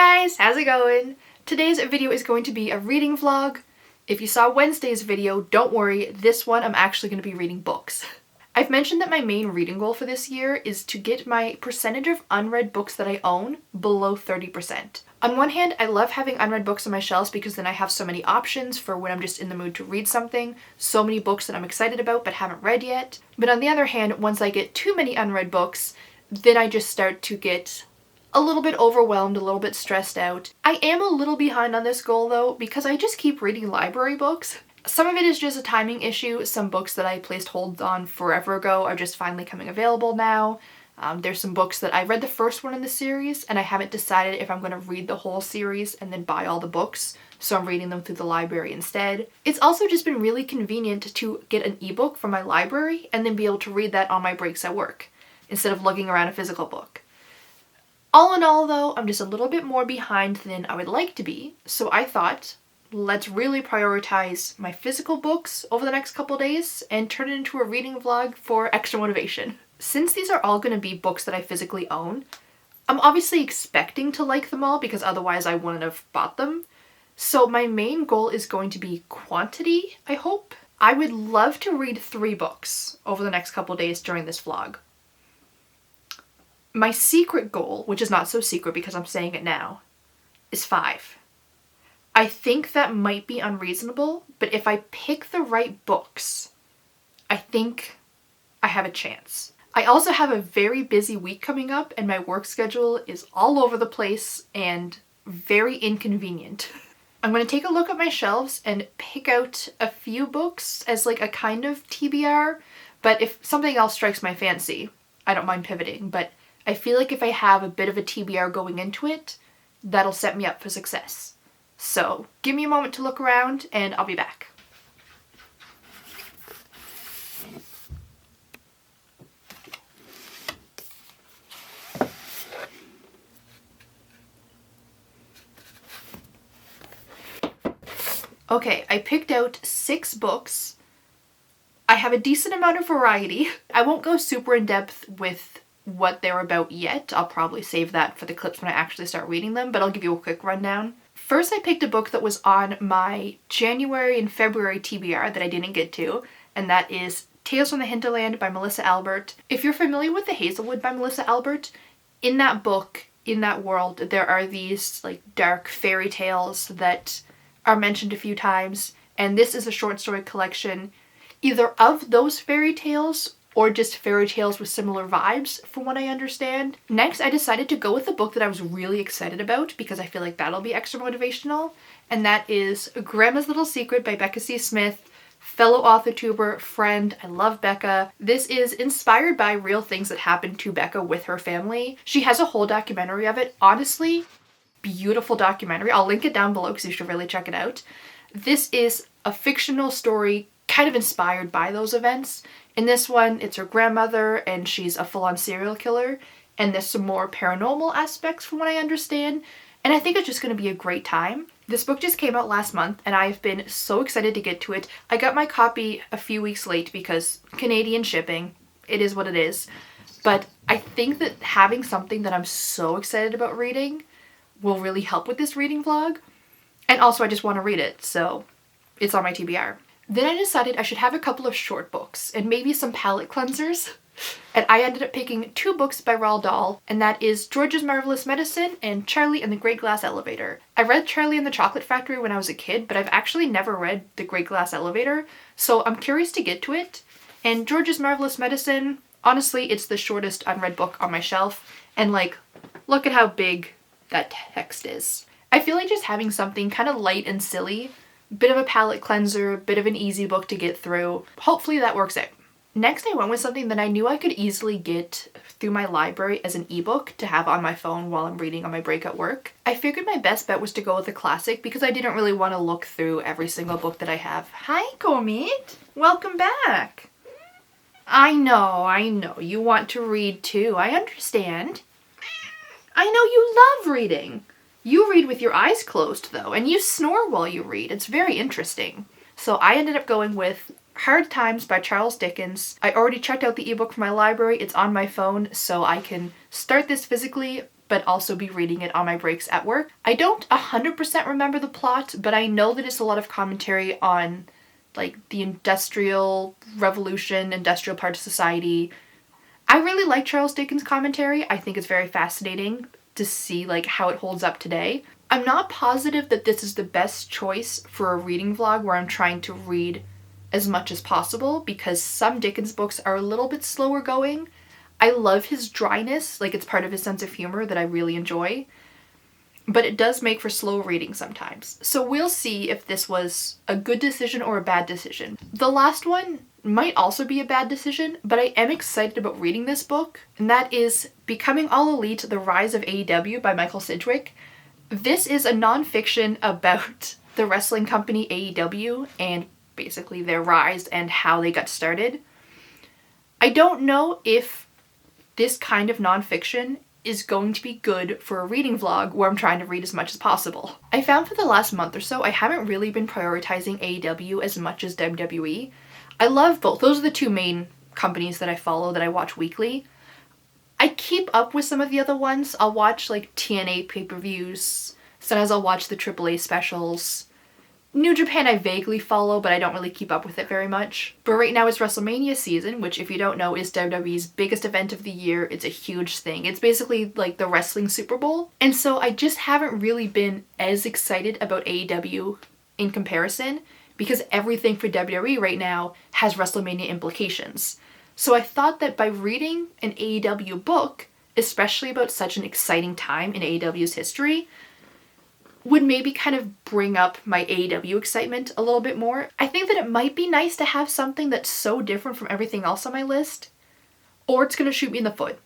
guys, how's it going? Today's video is going to be a reading vlog. If you saw Wednesday's video, don't worry, this one I'm actually going to be reading books. I've mentioned that my main reading goal for this year is to get my percentage of unread books that I own below 30%. On one hand, I love having unread books on my shelves because then I have so many options for when I'm just in the mood to read something, so many books that I'm excited about but haven't read yet. But on the other hand, once I get too many unread books, then I just start to get a little bit overwhelmed, a little bit stressed out. I am a little behind on this goal though because I just keep reading library books. Some of it is just a timing issue. Some books that I placed holds on forever ago are just finally coming available now. There's some books that I read the first one in the series and I haven't decided if I'm going to read the whole series and then buy all the books, so I'm reading them through the library instead. It's also just been really convenient to get an ebook from my library and then be able to read that on my breaks at work instead of lugging around a physical book. All in all though, I'm just a little bit more behind than I would like to be, so I thought, let's really prioritize my physical books over the next couple days and turn it into a reading vlog for extra motivation. Since these are all going to be books that I physically own, I'm obviously expecting to like them all because otherwise I wouldn't have bought them. So my main goal is going to be quantity, I hope. I would love to read 3 books over the next couple days during this vlog. My secret goal, which is not so secret because I'm saying it now, is 5. I think that might be unreasonable, but if I pick the right books, I think I have a chance. I also have a very busy week coming up and my work schedule is all over the place and very inconvenient. I'm going to take a look at my shelves and pick out a few books as like a kind of TBR, but if something else strikes my fancy, I don't mind pivoting, but I feel like if I have a bit of a TBR going into it, that'll set me up for success. So give me a moment to look around and I'll be back. Okay, I picked out 6 books. I have a decent amount of variety. I won't go super in depth with what they're about yet. I'll probably save that for the clips when I actually start reading them, but I'll give you a quick rundown. First, I picked a book that was on my January and February TBR that I didn't get to, and that is Tales from the Hinterland by Melissa Albert. If you're familiar with The Hazelwood by Melissa Albert, in that book, in that world, there are these like dark fairy tales that are mentioned a few times, and this is a short story collection either of those fairy tales or just fairy tales with similar vibes, from what I understand. Next, I decided to go with a book that I was really excited about because I feel like that'll be extra motivational, and that is Grandma's Little Secret by Becca C. Smith, fellow author-tuber, friend. I love Becca. This is inspired by real things that happened to Becca with her family. She has a whole documentary of it. Honestly, beautiful documentary. I'll link it down below because you should really check it out. This is a fictional story kind of inspired by those events. In this one, it's her grandmother and she's a full-on serial killer, and there's some more paranormal aspects from what I understand, and I think it's just going to be a great time. This book just came out last month and I've been so excited to get to it. I got my copy a few weeks late because Canadian shipping, it is what it is, but I think that having something that I'm so excited about reading will really help with this reading vlog, and also I just want to read it, so it's on my TBR. Then I decided I should have a couple of short books and maybe some palette cleansers. And I ended up picking 2 books by Roald Dahl, and that is George's Marvelous Medicine and Charlie and the Great Glass Elevator. I read Charlie and the Chocolate Factory when I was a kid, but I've actually never read The Great Glass Elevator, so I'm curious to get to it. And George's Marvelous Medicine, honestly, it's the shortest unread book on my shelf, and like, look at how big that text is. I feel like just having something kind of light and silly, bit of a palette cleanser, bit of an easy book to get through. Hopefully that works out. Next, I went with something that I knew I could easily get through my library as an ebook to have on my phone while I'm reading on my break at work. I figured my best bet was to go with a classic because I didn't really want to look through every single book that I have. Hi, Gomit! Welcome back! I know, you want to read too. I understand. I know you love reading. You read with your eyes closed though, and you snore while you read. It's very interesting. So I ended up going with Hard Times by Charles Dickens. I already checked out the ebook from my library. It's on my phone, so I can start this physically, but also be reading it on my breaks at work. I don't 100% remember the plot, but I know that it's a lot of commentary on like the Industrial Revolution, industrial part of society. I really like Charles Dickens' commentary. I think it's very fascinating to see like how it holds up today. I'm not positive that this is the best choice for a reading vlog where I'm trying to read as much as possible, because some Dickens books are a little bit slower going. I love his dryness, like it's part of his sense of humor that I really enjoy, but it does make for slow reading sometimes. So we'll see if this was a good decision or a bad decision. The last one might also be a bad decision, but I am excited about reading this book, and that is Becoming All Elite: The Rise of AEW by Michael Sidgwick. This is a nonfiction about the wrestling company AEW and basically their rise and how they got started. I don't know if this kind of nonfiction is going to be good for a reading vlog where I'm trying to read as much as possible. I found for the last month or so I haven't really been prioritizing AEW as much as WWE. I love both. Those are the two main companies that I follow that I watch weekly. I keep up with some of the other ones. I'll watch like TNA pay-per-views. Sometimes I'll watch the AAA specials. New Japan I vaguely follow, but I don't really keep up with it very much. But right now it's WrestleMania season, which if you don't know is WWE's biggest event of the year. It's a huge thing. It's basically like the wrestling Super Bowl. And so I just haven't really been as excited about AEW in comparison, because everything for WWE right now has WrestleMania implications. So I thought that by reading an AEW book, especially about such an exciting time in AEW's history, would maybe kind of bring up my AEW excitement a little bit more. I think that it might be nice to have something that's so different from everything else on my list, or it's gonna shoot me in the foot.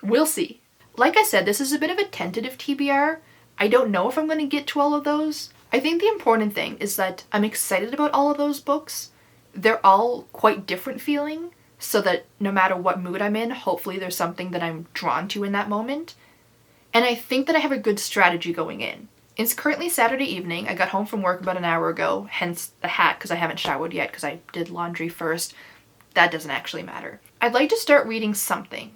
We'll see. Like I said, this is a bit of a tentative TBR. I don't know if I'm gonna get to all of those. I think the important thing is that I'm excited about all of those books. They're all quite different feeling, so that no matter what mood I'm in, hopefully there's something that I'm drawn to in that moment. And I think that I have a good strategy going in. It's currently Saturday evening. I got home from work about an hour ago, hence the hat, because I haven't showered yet because I did laundry first. That doesn't actually matter. I'd like to start reading something.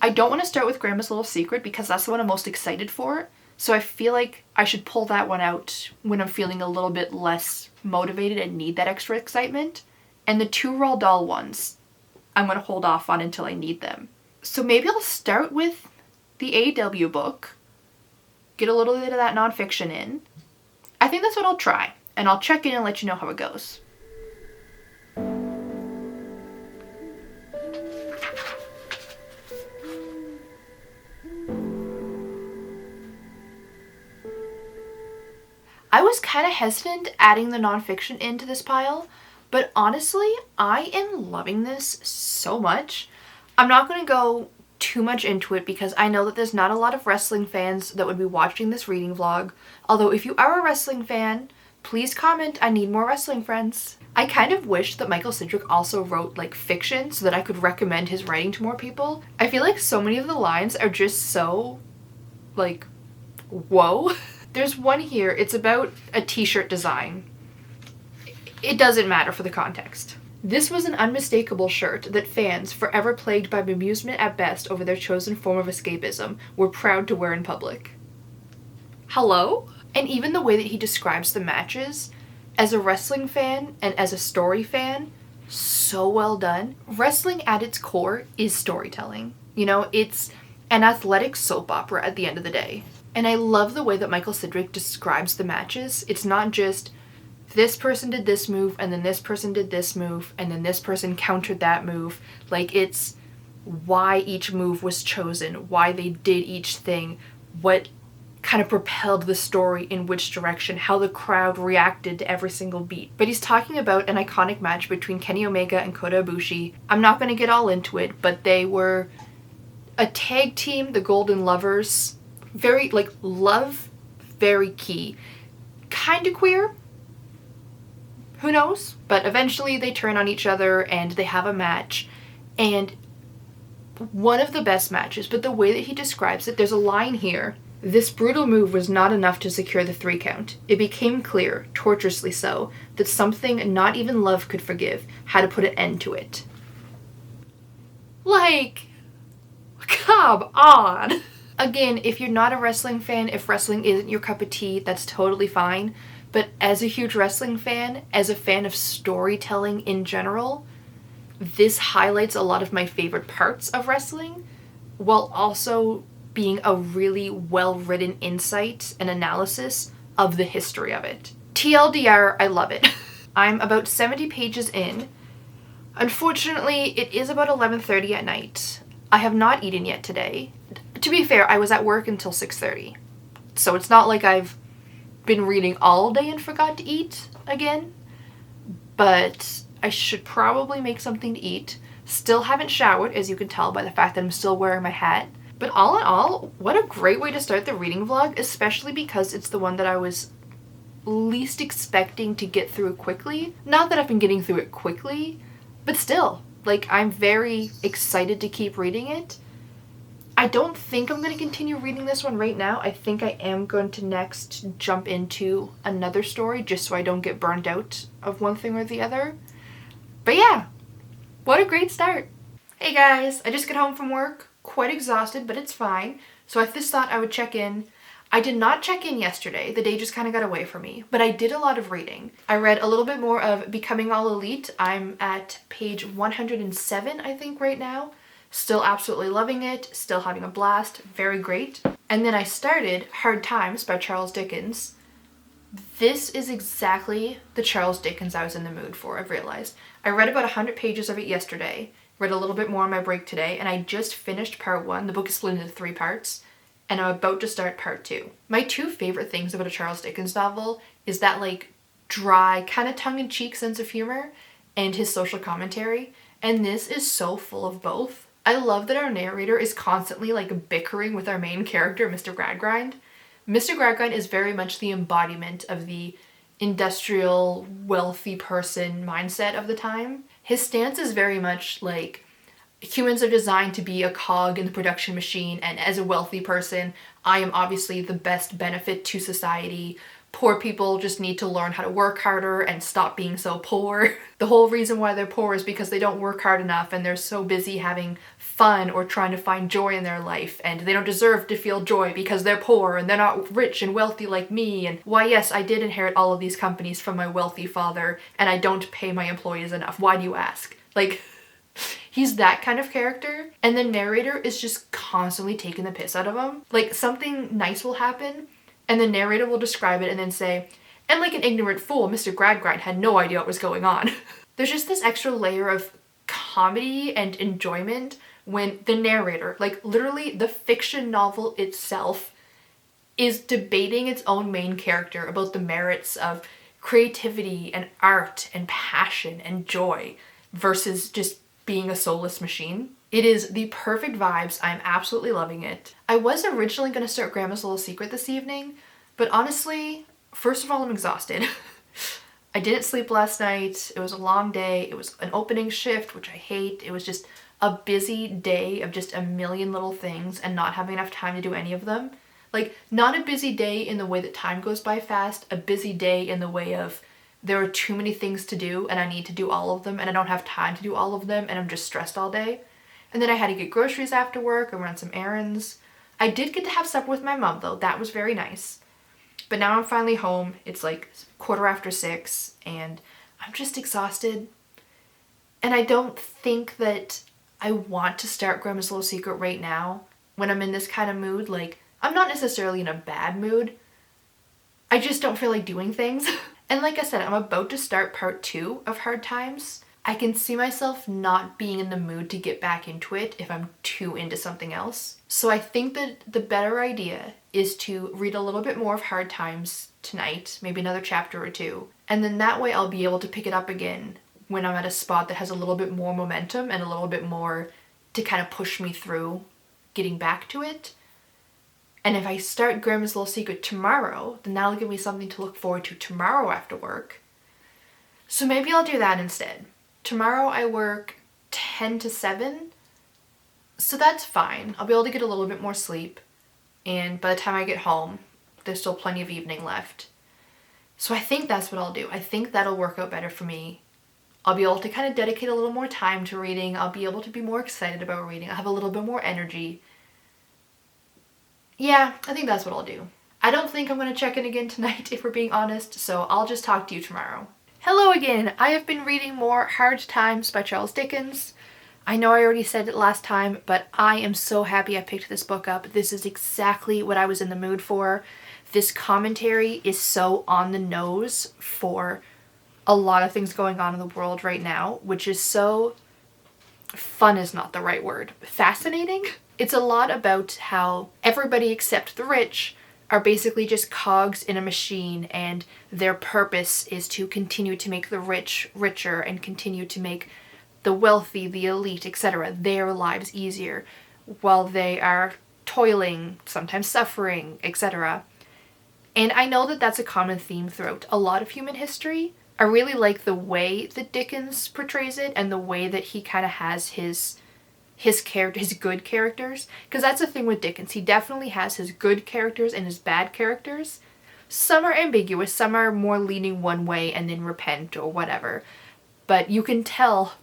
I don't want to start with Grandma's Little Secret because that's the one I'm most excited for. So I feel like I should pull that one out when I'm feeling a little bit less motivated and need that extra excitement. And the two Roald Dahl ones, I'm going to hold off on until I need them. So maybe I'll start with the AEW book, get a little bit of that nonfiction in. I think that's what I'll try, and I'll check in and let you know how it goes. I was kind of hesitant adding the nonfiction into this pile, but honestly, I am loving this so much. I'm not going to go too much into it because I know that there's not a lot of wrestling fans that would be watching this reading vlog. Although if you are a wrestling fan, please comment. I need more wrestling friends. I kind of wish that Michael Sidgwick also wrote like fiction so that I could recommend his writing to more people. I feel like so many of the lines are just so like, whoa. There's one here, it's about a t-shirt design. It doesn't matter for the context. This was an unmistakable shirt that fans, forever plagued by bemusement at best over their chosen form of escapism, were proud to wear in public. Hello? And even the way that he describes the matches, as a wrestling fan and as a story fan, so well done. Wrestling at its core is storytelling. You know, it's an athletic soap opera at the end of the day. And I love the way that Michael Sidgwick describes the matches. It's not just this person did this move, and then this person did this move, and then this person countered that move. Like, it's why each move was chosen, why they did each thing, what kind of propelled the story in which direction, how the crowd reacted to every single beat. But he's talking about an iconic match between Kenny Omega and Kota Ibushi. I'm not going to get all into it, but they were a tag team, the Golden Lovers. Very, like, love, very key. Kind of queer. Who knows? But eventually they turn on each other and they have a match. And one of the best matches, but the way that he describes it, there's a line here. This brutal move was not enough to secure the 3 count. It became clear, tortuously so, that something not even love could forgive had to put an end to it. Like, come on. Again, if you're not a wrestling fan, if wrestling isn't your cup of tea, that's totally fine. But as a huge wrestling fan, as a fan of storytelling in general, this highlights a lot of my favorite parts of wrestling, while also being a really well-written insight and analysis of the history of it. TLDR, I love it. I'm about 70 pages in. Unfortunately, it is about 11:30 at night. I have not eaten yet today. To be fair, I was at work until 6:30. So it's not like I've been reading all day and forgot to eat again. But I should probably make something to eat. Still haven't showered, as you can tell by the fact that I'm still wearing my hat. But all in all, what a great way to start the reading vlog, especially because it's the one that I was least expecting to get through quickly. Not that I've been getting through it quickly, but still, like, I'm very excited to keep reading it. I don't think I'm going to continue reading this one right now. I think I am going to next jump into another story just so I don't get burned out of one thing or the other. But yeah, what a great start. Hey guys, I just got home from work, quite exhausted, but it's fine. So I just thought I would check in. I did not check in yesterday. The day just kind of got away from me, but I did a lot of reading. I read a little bit more of Becoming All Elite. I'm at page 107, I think, right now. Still absolutely loving it, still having a blast, very great. And then I started Hard Times by Charles Dickens. This is exactly the Charles Dickens I was in the mood for, I've realized. I read about 100 pages of it yesterday, read a little bit more on my break today, and I just finished part 1. The book is split into 3 parts, and I'm about to start part 2. My 2 favorite things about a Charles Dickens novel is that, like, dry, kind of tongue-in-cheek sense of humor and his social commentary, and this is so full of both. I love that our narrator is constantly, like, bickering with our main character, Mr. Gradgrind. Mr. Gradgrind is very much the embodiment of the industrial, wealthy person mindset of the time. His stance is very much like, humans are designed to be a cog in the production machine, and as a wealthy person, I am obviously the best benefit to society. Poor people just need to learn how to work harder and stop being so poor. The whole reason why they're poor is because they don't work hard enough and they're so busy having fun or trying to find joy in their life, and they don't deserve to feel joy because they're poor and they're not rich and wealthy like me. And why, yes, I did inherit all of these companies from my wealthy father and I don't pay my employees enough. Why do you ask? Like, he's that kind of character, and the narrator is just constantly taking the piss out of him. Like, something nice will happen and the narrator will describe it and then say, and like an ignorant fool, Mr. Gradgrind had no idea what was going on. There's just this extra layer of comedy and enjoyment when the narrator, like literally the fiction novel itself, is debating its own main character about the merits of creativity and art and passion and joy versus just being a soulless machine. It is the perfect vibes. I'm absolutely loving it. I was originally going to start Grandma's Little Secret this evening, but honestly, first of all, I'm exhausted. I didn't sleep last night. It was a long day. It was an opening shift, which I hate. It was just a busy day of just a million little things and not having enough time to do any of them. Like, not a busy day in the way that time goes by fast, a busy day in the way of there are too many things to do and I need to do all of them and I don't have time to do all of them and I'm just stressed all day. And then I had to get groceries after work and run some errands. I did get to have supper with my mom though. That was very nice. But now I'm finally home. It's like 6:15 and I'm just exhausted. And I don't think that I want to start Grandma's Little Secret right now when I'm in this kind of mood. Like, I'm not necessarily in a bad mood. I just don't feel like doing things. And like I said, I'm about to start part 2 of Hard Times. I can see myself not being in the mood to get back into it if I'm too into something else. So I think that the better idea is to read a little bit more of Hard Times tonight, maybe another chapter or 2. And then that way I'll be able to pick it up again when I'm at a spot that has a little bit more momentum and a little bit more to kind of push me through getting back to it. And if I start Grandma's Little Secret tomorrow, then that'll give me something to look forward to tomorrow after work. So maybe I'll do that instead. Tomorrow I work 10 to 7, so that's fine. I'll be able to get a little bit more sleep, and by the time I get home, there's still plenty of evening left. So I think that's what I'll do. I think that'll work out better for me. I'll be able to kind of dedicate a little more time to reading. I'll be able to be more excited about reading. I'll have a little bit more energy. Yeah, I think that's what I'll do. I don't think I'm going to check in again tonight, if we're being honest, so I'll just talk to you tomorrow. Hello again! I have been reading more Hard Times by Charles Dickens. I know I already said it last time, but I am so happy I picked this book up. This is exactly what I was in the mood for. This commentary is so on the nose for a lot of things going on in the world right now, which is so... fun is not the right word. Fascinating? It's a lot about how everybody except the rich are basically just cogs in a machine, and their purpose is to continue to make the rich richer and continue to make the wealthy, the elite, etc., their lives easier while they are toiling, sometimes suffering, etc. And I know that that's a common theme throughout a lot of human history. I really like the way that Dickens portrays it and the way that he kind of has his good characters, because that's the thing with Dickens. He definitely has his good characters and his bad characters. Some are ambiguous, some are more leaning one way and then repent or whatever, but you can tell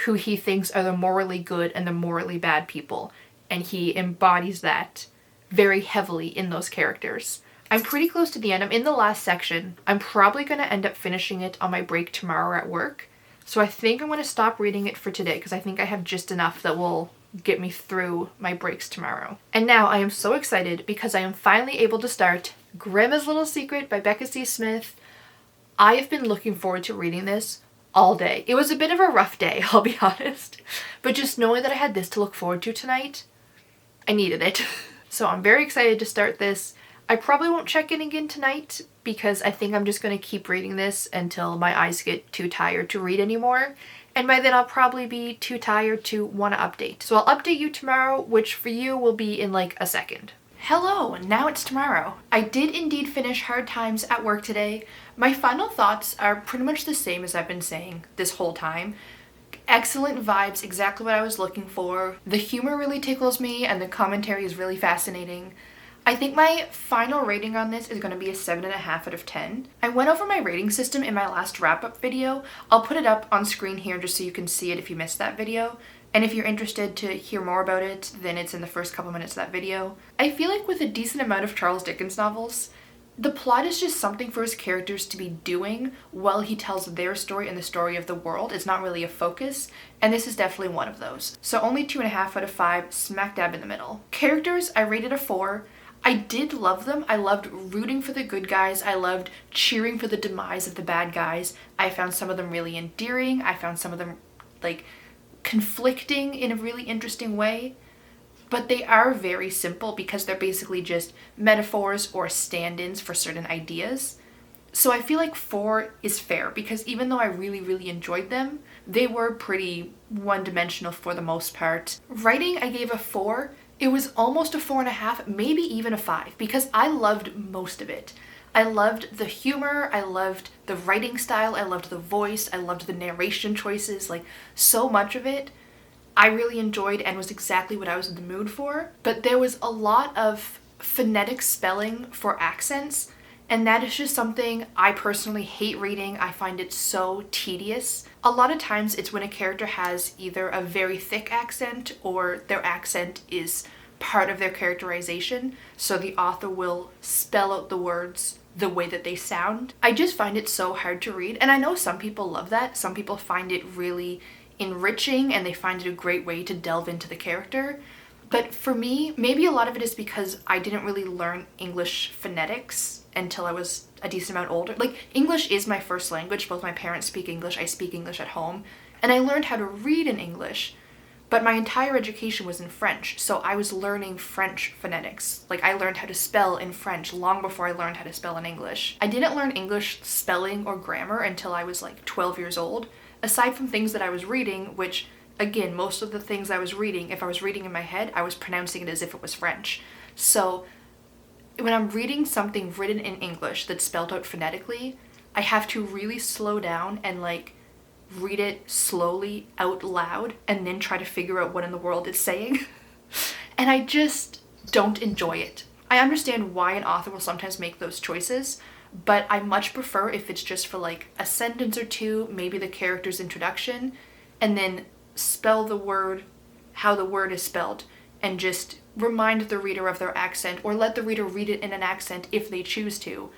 who he thinks are the morally good and the morally bad people, and he embodies that very heavily in those characters. I'm pretty close to the end. I'm in the last section. I'm probably going to end up finishing it on my break tomorrow at work. So I think I'm going to stop reading it for today because I think I have just enough that will get me through my breaks tomorrow. And now I am so excited because I am finally able to start Grandma's Little Secret by Becca C. Smith. I have been looking forward to reading this all day. It was a bit of a rough day, I'll be honest. But just knowing that I had this to look forward to tonight, I needed it. So I'm very excited to start this. I probably won't check in again tonight because I think I'm just going to keep reading this until my eyes get too tired to read anymore. And by then I'll probably be too tired to want to update. So I'll update you tomorrow, which for you will be in like a second. Hello, now it's tomorrow. I did indeed finish Hard Times at work today. My final thoughts are pretty much the same as I've been saying this whole time. Excellent vibes, exactly what I was looking for. The humor really tickles me and the commentary is really fascinating. I think my final rating on this is going to be a 7.5 out of 10. I went over my rating system in my last wrap-up video. I'll put it up on screen here just so you can see it if you missed that video. And if you're interested to hear more about it, then it's in the first couple minutes of that video. I feel like with a decent amount of Charles Dickens novels, the plot is just something for his characters to be doing while he tells their story and the story of the world. It's not really a focus, and this is definitely one of those. So only 2.5 out of 5, smack dab in the middle. Characters, I rated a 4. I did love them. I loved rooting for the good guys. I loved cheering for the demise of the bad guys. I found some of them really endearing. I found some of them like conflicting in a really interesting way. But they are very simple because they're basically just metaphors or stand-ins for certain ideas. So I feel like 4 is fair because even though I really, really enjoyed them, they were pretty one-dimensional for the most part. Writing, I gave a 4. It was almost a 4.5, maybe even a 5, because I loved most of it. I loved the humor, I loved the writing style, I loved the voice, I loved the narration choices, like so much of it I really enjoyed and was exactly what I was in the mood for. But there was a lot of phonetic spelling for accents, and that is just something I personally hate reading. I find it so tedious. A lot of times it's when a character has either a very thick accent or their accent is part of their characterization, so the author will spell out the words the way that they sound. I just find it so hard to read, and I know some people love that. Some people find it really enriching and they find it a great way to delve into the character. But for me, maybe a lot of it is because I didn't really learn English phonetics until I was a decent amount older. Like, English is my first language. Both my parents speak English, I speak English at home, and I learned how to read in English, but my entire education was in French, so I was learning French phonetics. Like, I learned how to spell in French long before I learned how to spell in English. I didn't learn English spelling or grammar until I was like 12 years old, aside from things that I was reading, which, again, most of the things I was reading, if I was reading in my head, I was pronouncing it as if it was French. So when I'm reading something written in English that's spelled out phonetically, I have to really slow down and like read it slowly out loud and then try to figure out what in the world it's saying. And I just don't enjoy it. I understand why an author will sometimes make those choices, but I much prefer if it's just for like a sentence or two, maybe the character's introduction, and then spell the word how the word is spelled and just remind the reader of their accent or let the reader read it in an accent if they choose to.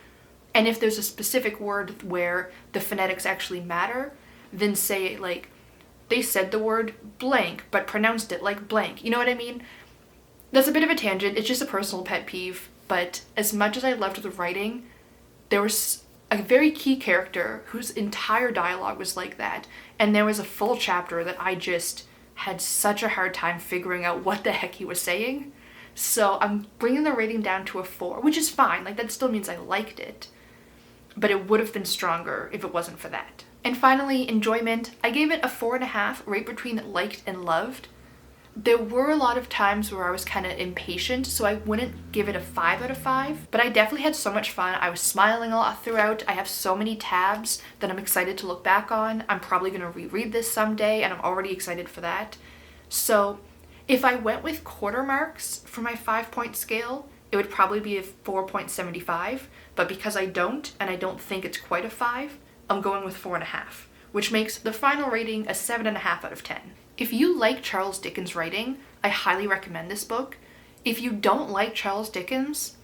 And if there's a specific word where the phonetics actually matter, then say like, they said the word blank but pronounced it like blank. You know what I mean? That's a bit of a tangent. It's just a personal pet peeve. But as much as I loved the writing, there was a very key character whose entire dialogue was like that. And there was a full chapter that I just had such a hard time figuring out what the heck he was saying. So I'm bringing the rating down to a 4, which is fine. Like, that still means I liked it. But it would have been stronger if it wasn't for that. And finally, enjoyment. I gave it a 4.5, right between liked and loved. There were a lot of times where I was kind of impatient, so I wouldn't give it a 5 out of 5, but I definitely had so much fun. I was smiling a lot throughout. I have so many tabs that I'm excited to look back on. I'm probably going to reread this someday, and I'm already excited for that. So if I went with quarter marks for my 5-point scale, it would probably be a 4.75, but because I don't, and I don't think it's quite a 5, I'm going with 4.5, which makes the final rating a 7.5 out of 10. If you like Charles Dickens writing, I highly recommend this book. If you don't like Charles Dickens,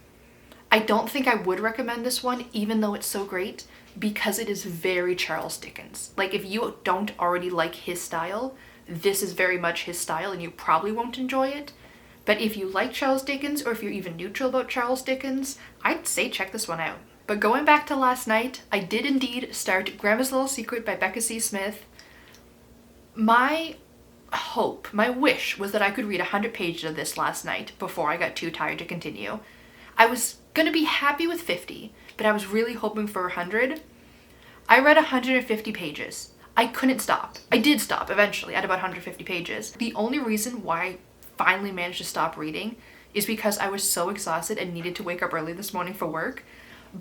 I don't think I would recommend this one, even though it's so great, because it is very Charles Dickens. Like, if you don't already like his style, this is very much his style and you probably won't enjoy it. But if you like Charles Dickens, or if you're even neutral about Charles Dickens, I'd say check this one out. But going back to last night, I did indeed start Grandma's Little Secret by Becca C. Smith. My hope, my wish was that I could read 100 pages of this last night before I got too tired to continue. I was gonna be happy with 50, but I was really hoping for 100. I read 150 pages. I couldn't stop. I did stop eventually at about 150 pages. The only reason why I finally managed to stop reading is because I was so exhausted and needed to wake up early this morning for work.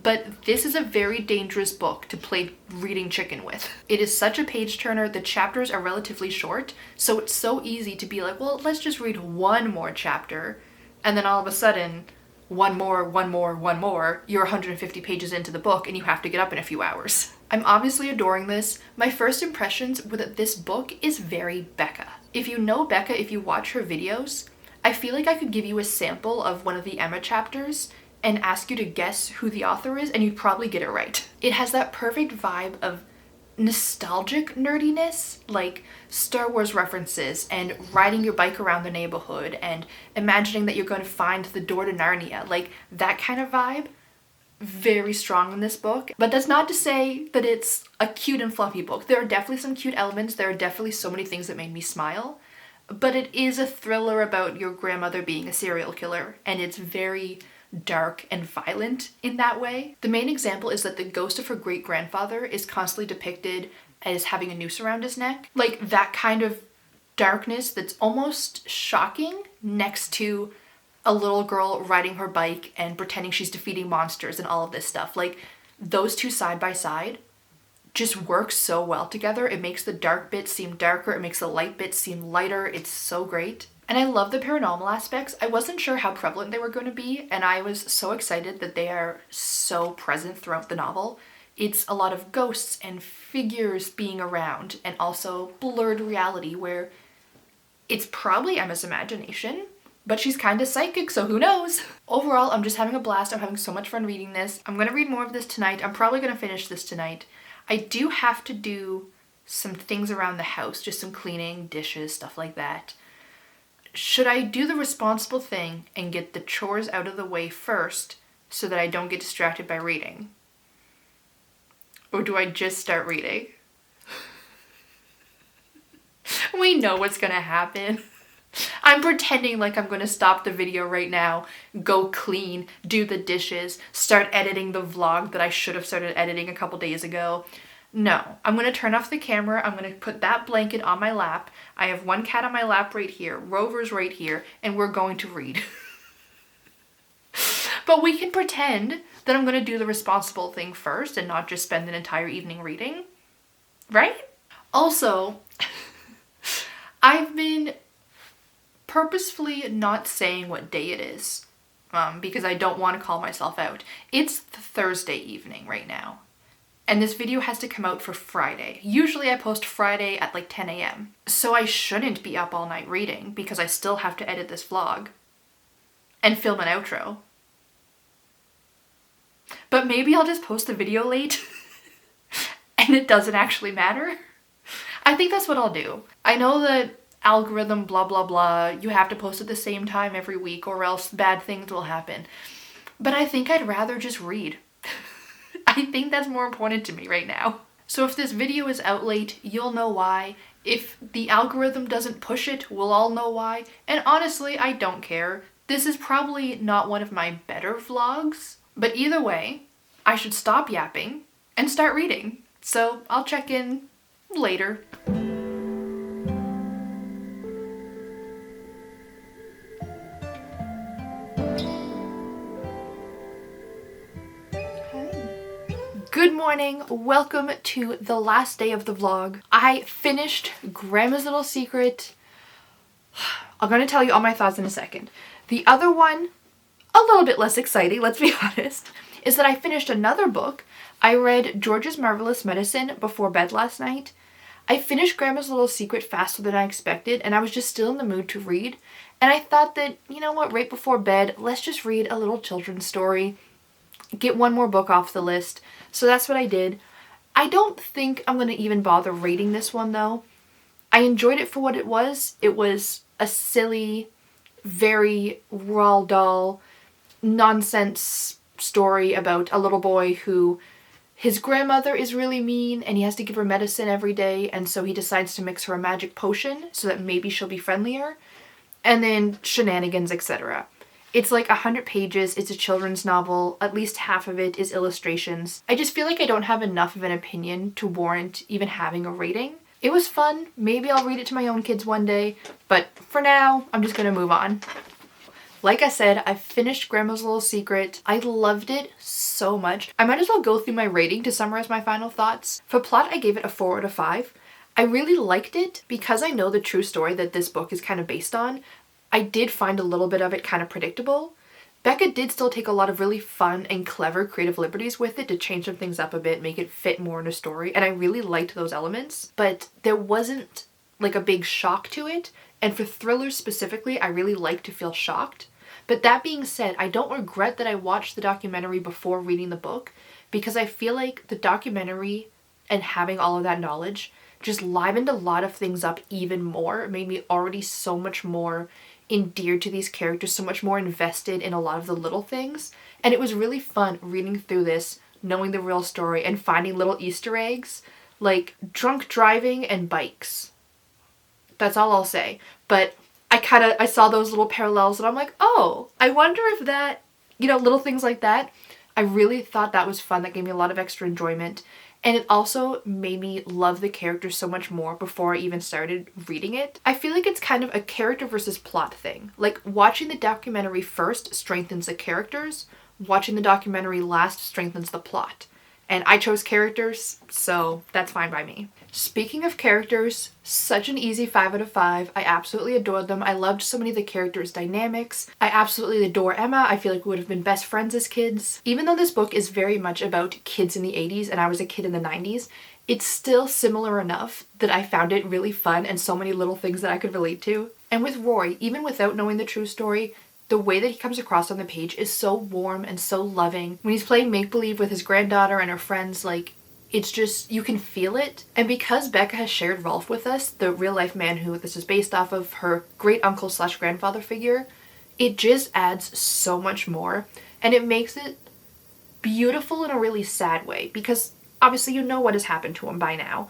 But this is a very dangerous book to play reading chicken with. It is such a page turner. The chapters are relatively short, so it's so easy to be like, well, let's just read one more chapter, and then all of a sudden, one more, you're 150 pages into the book and you have to get up in a few hours. I'm obviously adoring this. My first impressions were that this book is very Becca. If you know Becca, if you watch her videos, I feel like I could give you a sample of one of the Emma chapters and ask you to guess who the author is, and you'd probably get it right. It has that perfect vibe of nostalgic nerdiness, like Star Wars references and riding your bike around the neighborhood and imagining that you're going to find the door to Narnia, like that kind of vibe. Very strong in this book, but that's not to say that it's a cute and fluffy book. There are definitely some cute elements. There are definitely so many things that made me smile, but it is a thriller about your grandmother being a serial killer, and it's very dark and violent in that way. The main example is that the ghost of her great-grandfather is constantly depicted as having a noose around his neck. Like that kind of darkness that's almost shocking next to a little girl riding her bike and pretending she's defeating monsters and all of this stuff. Like, those two side by side just work so well together. It makes the dark bits seem darker. It makes the light bits seem lighter. It's so great. And I love the paranormal aspects. I wasn't sure how prevalent they were going to be, and I was so excited that they are so present throughout the novel. It's a lot of ghosts and figures being around, and also blurred reality where it's probably Emma's imagination, but she's kind of psychic, so who knows? Overall, I'm just having a blast. I'm having so much fun reading this. I'm going to read more of this tonight. I'm probably going to finish this tonight. I do have to do some things around the house, just some cleaning, dishes, stuff like that. Should I do the responsible thing and get the chores out of the way first so that I don't get distracted by reading? Or do I just start reading? We know what's going to happen. I'm pretending like I'm going to stop the video right now, go clean, do the dishes, start editing the vlog that I should have started editing a couple days ago. No, I'm going to turn off the camera. I'm going to put that blanket on my lap. I have one cat on my lap right here, Rover's right here, and we're going to read. But we can pretend that I'm going to do the responsible thing first and not just spend an entire evening reading, right? Also, I've been purposefully not saying what day it is because I don't want to call myself out. It's the Thursday evening right now, and this video has to come out for Friday. Usually I post Friday at like 10 a.m. So I shouldn't be up all night reading because I still have to edit this vlog. and film an outro. But maybe I'll just post the video late and it doesn't actually matter. I think that's what I'll do. I know that algorithm blah blah blah, you have to post at the same time every week or else bad things will happen. But I think I'd rather just read. I think that's more important to me right now. So if this video is out late, you'll know why. If the algorithm doesn't push it, we'll all know why. And honestly, I don't care. This is probably not one of my better vlogs, but either way, I should stop yapping and start reading. So I'll check in later. Good morning, welcome to the last day of the vlog. I finished Grandma's Little Secret. I'm gonna tell you all my thoughts in a second. The other one, a little bit less exciting, let's be honest, is that I finished another book. I read George's Marvelous Medicine before bed last night. I finished Grandma's Little Secret faster than I expected, and I was just still in the mood to read. And I thought that, you know what, right before bed, let's just read a little children's story. Get one more book off the list. So that's what I did. I don't think I'm going to even bother rating this one though. I enjoyed it for what it was. It was a silly, very Roald Dahl nonsense story about a little boy who his grandmother is really mean and he has to give her medicine every day, and so he decides to mix her a magic potion so that maybe she'll be friendlier, and then shenanigans, etc. It's like 100 pages, it's a children's novel, at least half of it is illustrations. I just feel like I don't have enough of an opinion to warrant even having a rating. It was fun, maybe I'll read it to my own kids one day, but for now, I'm just gonna move on. Like I said, I finished Grandma's Little Secret. I loved it so much. I might as well go through my rating to summarize my final thoughts. For plot, I gave it a 4 out of 5. I really liked it because I know the true story that this book is kind of based on. I did find a little bit of it kind of predictable. Becca did still take a lot of really fun and clever creative liberties with it to change some things up a bit, make it fit more in a story, and I really liked those elements, but there wasn't like a big shock to it, and for thrillers specifically, I really like to feel shocked. But that being said, I don't regret that I watched the documentary before reading the book, because I feel like the documentary and having all of that knowledge just livened a lot of things up even more. It made me already so much more endeared to these characters, so much more invested in a lot of the little things. And it was really fun reading through this, knowing the real story, and finding little Easter eggs like drunk driving and bikes. That's all I'll say. But I saw those little parallels and I'm like, oh, I wonder if that, you know, little things like that. I really thought that was fun. That gave me a lot of extra enjoyment. And it also made me love the characters so much more before I even started reading it. I feel like it's kind of a character versus plot thing. Like, watching the documentary first strengthens the characters, watching the documentary last strengthens the plot. And I chose characters, so that's fine by me. Speaking of characters, such an easy 5 out of 5. I absolutely adored them. I loved so many of the characters' dynamics. I absolutely adore Emma. I feel like we would have been best friends as kids. Even though this book is very much about kids in the 80s and I was a kid in the 90s, it's still similar enough that I found it really fun and so many little things that I could relate to. And with Roy, even without knowing the true story, the way that he comes across on the page is so warm and so loving. When he's playing make-believe with his granddaughter and her friends, like, it's just, you can feel it. And because Becca has shared Rolf with us, the real-life man who this is based off of, her great-uncle slash grandfather figure, it just adds so much more. And it makes it beautiful in a really sad way, because obviously you know what has happened to him by now,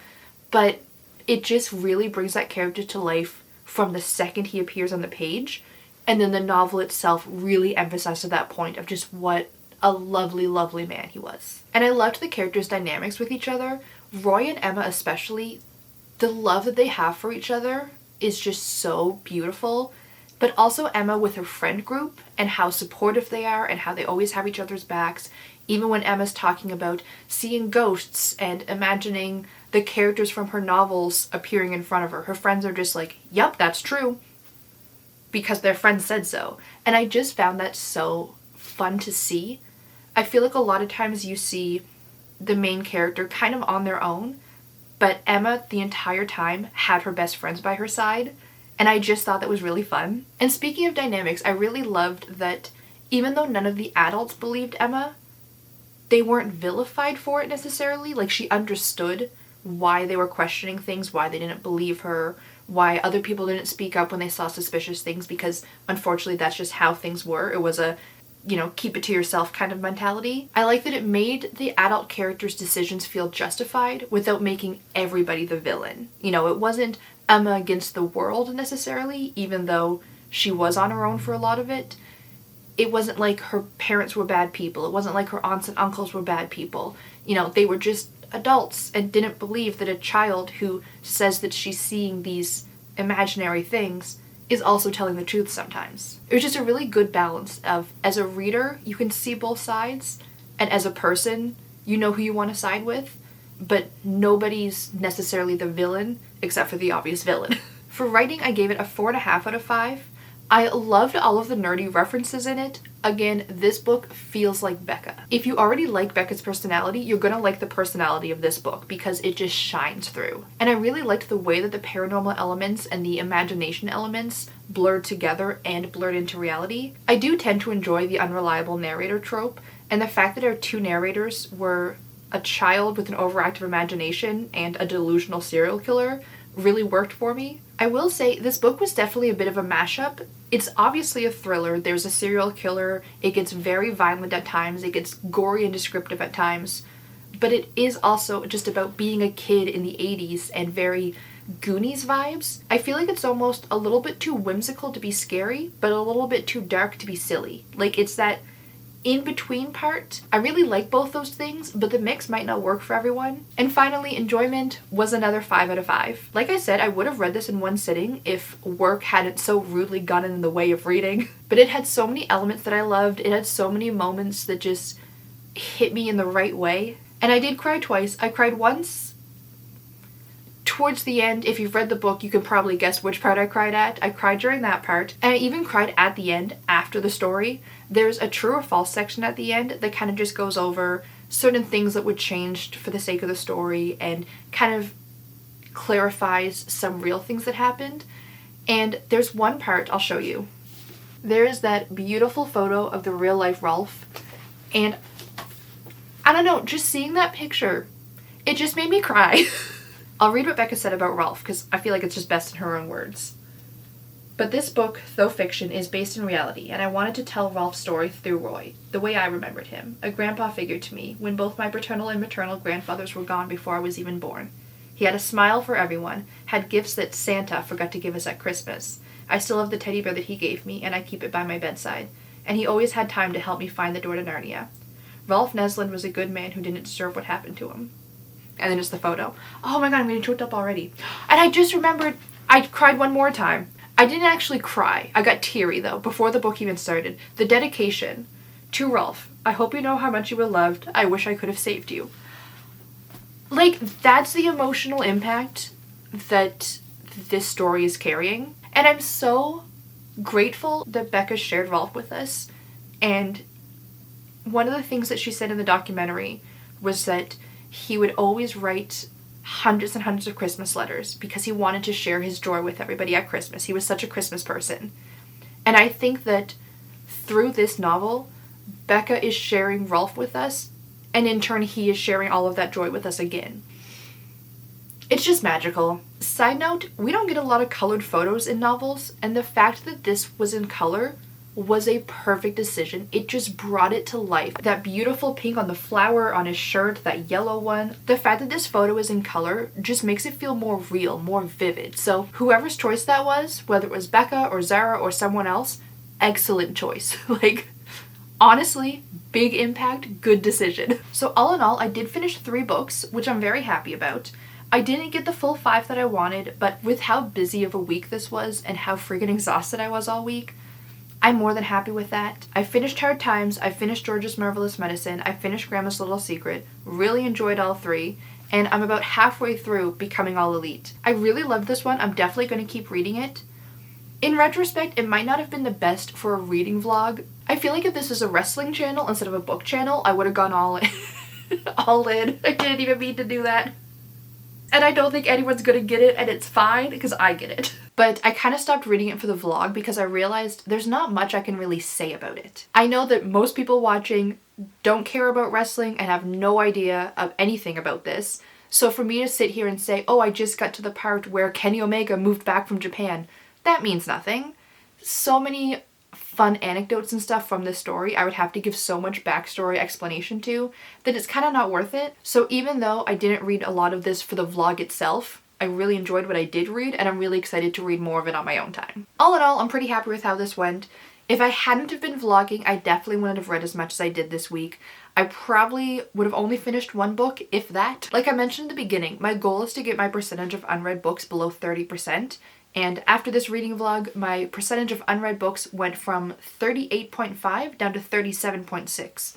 but it just really brings that character to life from the second he appears on the page. And then the novel itself really emphasizes that point of just what a lovely, lovely man he was. And I loved the characters' dynamics with each other. Roy and Emma especially, the love that they have for each other is just so beautiful. But also Emma with her friend group and how supportive they are and how they always have each other's backs. Even when Emma's talking about seeing ghosts and imagining the characters from her novels appearing in front of her, her friends are just like, yep, that's true, because their friend said so. And I just found that so fun to see. I feel like a lot of times you see the main character kind of on their own, but Emma the entire time had her best friends by her side, And I just thought that was really fun. And speaking of dynamics, I really loved that even though none of the adults believed Emma, they weren't vilified for it necessarily. Like, she understood why they were questioning things, why they didn't believe her, why other people didn't speak up when they saw suspicious things, because unfortunately that's just how things were. It was a, you know, keep it to yourself kind of mentality. I like that it made the adult characters' decisions feel justified without making everybody the villain. You know, it wasn't Emma against the world necessarily, even though she was on her own for a lot of it. It wasn't like her parents were bad people. It wasn't like her aunts and uncles were bad people. You know, they were just adults and didn't believe that a child who says that she's seeing these imaginary things is also telling the truth sometimes. It was just a really good balance of, as a reader, you can see both sides, and as a person, you know who you want to side with, but nobody's necessarily the villain except for the obvious villain. For writing, I gave it a 4.5 out of 5. I loved all of the nerdy references in it. Again, this book feels like Becca. If you already like Becca's personality, you're gonna like the personality of this book because it just shines through. And I really liked the way that the paranormal elements and the imagination elements blurred together and blurred into reality. I do tend to enjoy the unreliable narrator trope, and the fact that our two narrators were a child with an overactive imagination and a delusional serial killer really worked for me. I will say this book was definitely a bit of a mashup. It's obviously a thriller. There's a serial killer. It gets very violent at times. It gets gory and descriptive at times. But it is also just about being a kid in the 80s and very Goonies vibes. I feel like it's almost a little bit too whimsical to be scary, but a little bit too dark to be silly. Like, it's that in-between part. I really like both those things, but the mix might not work for everyone. And finally, enjoyment was another 5 out of 5. Like I said, I would have read this in one sitting if work hadn't so rudely gotten in the way of reading. But it had so many elements that I loved. It had so many moments that just hit me in the right way. And I did cry twice. I cried once towards the end. If you've read the book, you can probably guess which part I cried at. I cried during that part, and I even cried at the end after the story. There's a true or false section at the end that kind of just goes over certain things that would change for the sake of the story and kind of clarifies some real things that happened. And there's one part I'll show you. There's that beautiful photo of the real life Rolf, and I don't know, just seeing that picture, it just made me cry. I'll read what Becca said about Rolf because I feel like it's just best in her own words. But this book, though fiction, is based in reality, and I wanted to tell Rolf's story through Roy, the way I remembered him, a grandpa figure to me, when both my paternal and maternal grandfathers were gone before I was even born. He had a smile for everyone, had gifts that Santa forgot to give us at Christmas. I still have the teddy bear that he gave me, and I keep it by my bedside, and he always had time to help me find the door to Narnia. Rolf Neslund was a good man who didn't deserve what happened to him. And then just the photo. Oh my god, I'm getting choked up already. And I just remembered I cried one more time. I didn't actually cry. I got teary though, before the book even started. The dedication to Rolf. I hope you know how much you were loved. I wish I could have saved you. Like, that's the emotional impact that this story is carrying. And I'm so grateful that Becca shared Rolf with us. And one of the things that she said in the documentary was that he would always write hundreds and hundreds of Christmas letters because he wanted to share his joy with everybody at Christmas. He was such a Christmas person. And I think that through this novel, Becca is sharing Rolf with us, and in turn he is sharing all of that joy with us again. It's just magical. Side note, we don't get a lot of colored photos in novels, and the fact that this was in color was a perfect decision. It just brought it to life. That beautiful pink on the flower on his shirt, that yellow one. The fact that this photo is in color just makes it feel more real, more vivid. So whoever's choice that was, whether it was Becca or Zara or someone else, excellent choice. Like, honestly, big impact, good decision. So all in all, I did finish 3 books, which I'm very happy about. I didn't get the full 5 that I wanted, but with how busy of a week this was and how freaking exhausted I was all week, I'm more than happy with that. I finished Hard Times, I finished George's Marvelous Medicine, I finished Grandma's Little Secret, really enjoyed all 3, and I'm about halfway through Becoming All Elite. I really loved this one. I'm definitely going to keep reading it. In retrospect, it might not have been the best for a reading vlog. I feel like if this was a wrestling channel instead of a book channel, I would have gone all in. All in. I didn't even mean to do that. And I don't think anyone's gonna get it, and it's fine, because I get it. but I kind of stopped reading it for the vlog because I realized there's not much I can really say about it. I know that most people watching don't care about wrestling and have no idea of anything about this. So for me to sit here and say, oh, I just got to the part where Kenny Omega moved back from Japan, that means nothing. So many fun anecdotes and stuff from this story I would have to give so much backstory explanation to that it's kind of not worth it. So even though I didn't read a lot of this for the vlog itself, I really enjoyed what I did read and I'm really excited to read more of it on my own time. All in all, I'm pretty happy with how this went. If I hadn't have been vlogging, I definitely wouldn't have read as much as I did this week. I probably would have only finished one book, if that. Like I mentioned in the beginning, my goal is to get my percentage of unread books below 30%. And after this reading vlog, my percentage of unread books went from 38.5 down to 37.6.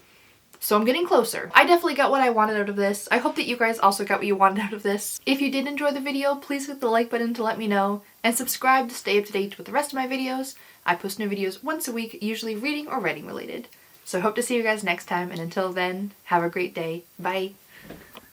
So I'm getting closer. I definitely got what I wanted out of this. I hope that you guys also got what you wanted out of this. If you did enjoy the video, please hit the like button to let me know, and subscribe to stay up to date with the rest of my videos. I post new videos once a week, usually reading or writing related. So I hope to see you guys next time, and until then, have a great day. Bye!